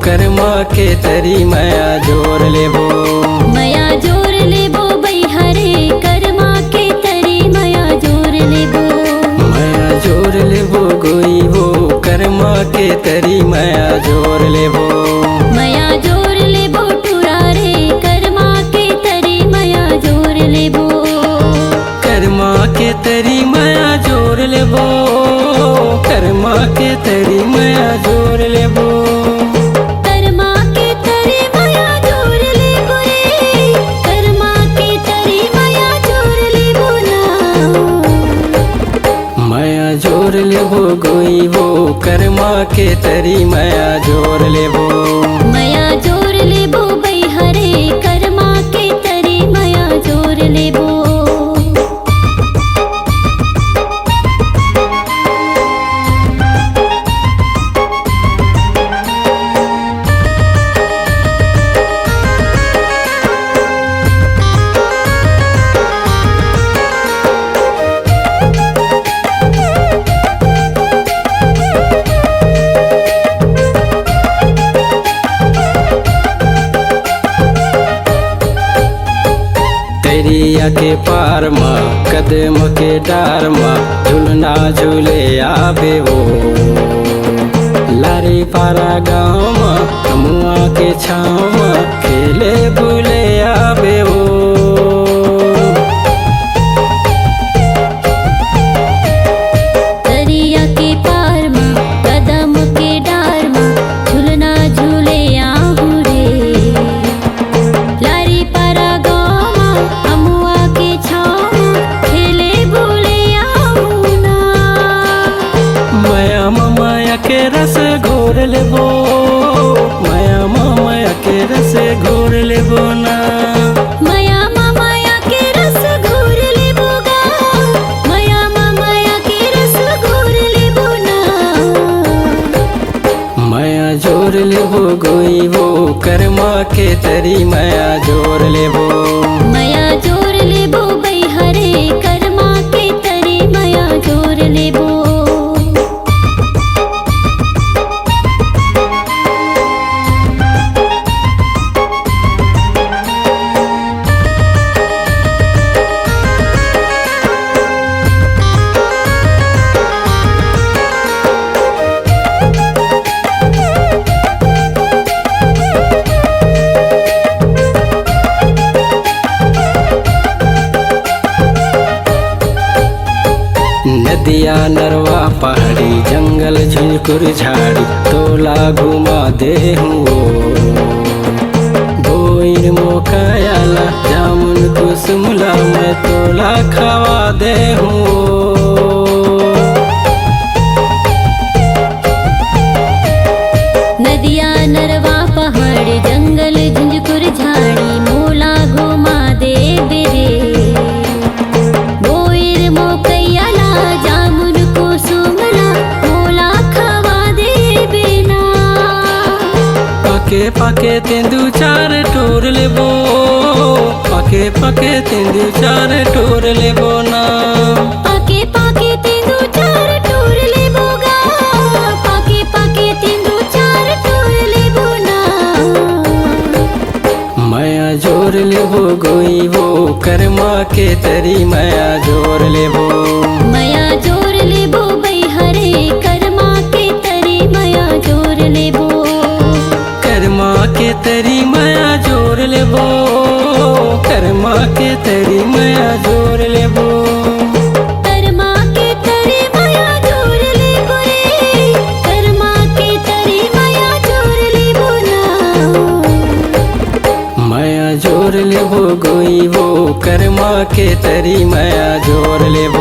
कर्मा के तरी माया जोर लेबो। माया जोर लेबो बै हरे कर्मा के तरी माया जोर लेबो। माया जोर लेबो गोई वो कर्मा के तरी माया जोर लेबो। माया जोर लेबो टुरा रे कर्मा के तरी माया जोर लेबो। कर्मा के तरी माया जोर लेबो। कर्मा के तरी माया जोर लेबो। कर्मा के तरी माया जोर लेबो रे कर्मा के तरी माया जोर लेबो ना। माया जोर लेबो गोई वो कर्मा के तरी माया जोर लेबो। माया जोर लेबो बै हरे कर्मा के तरी माया जोर लेबो। दरिया के पार माँ कदम के डार माँ झूलना झूले आवे वो। लारी पारा गाँव माँ हमुआ के छाँव माँ खेले बुले आवे वो। दरिया के पार माँ कदम के डार माँ झूलना झूले आहू रे। लारी पारा गाँव माँ अमुआ के छाँव माँ खेले भूले आहू ना। माया माया के रस घोर लेबो। माया माया के रस घोर लेबो ना। माया माया के रस घोर लेबो गा। माया माया के रस घोर लेबो ना। माया जोर लेबो गोई वो कर्मा के तरी माया जोर लेबो। माया जोर लेबो बै हरे कर्मा के तरी माया जोर लेबो। नदिया नरवा पहाड़ी जंगल झुलकुर झाड़ी तोला घुमा दे हूँ। बोइन मोकायाला जामुन कुसुमला मैं तोला खावा दे हूँ। नदिया नरवा पहाड़ जंगल झुंझुकुर झाड़ी मोला घुमा दे बेरे। बोईर मोकैयाला जामुन कुसुमला मोला खवा दे बिना। पके पके तेंदु चार टोर लेबो। पके पके तेंदु चार टोर लेबो ना। पाके पाके तेंदु चार टोर लेबो गा। पाके पाके तेंदु चार टोर लेबो ना। माया जोर लेबो गोई वो कर्मा के तरी माया जोर लेबो। माया जोर लेबो बै हरे कर्मा के तरी माया जोर लेबो। कर्मा के तरी माया जोर लेबो। कर्मा के तरी माया जोर लेबो। कर्मा के तरी माया जोर लेबो रे कर्मा के तरी माया जोर लेबो ना। माया जोर लेबो गोई वो कर्मा के तरी माया जोर लेबो।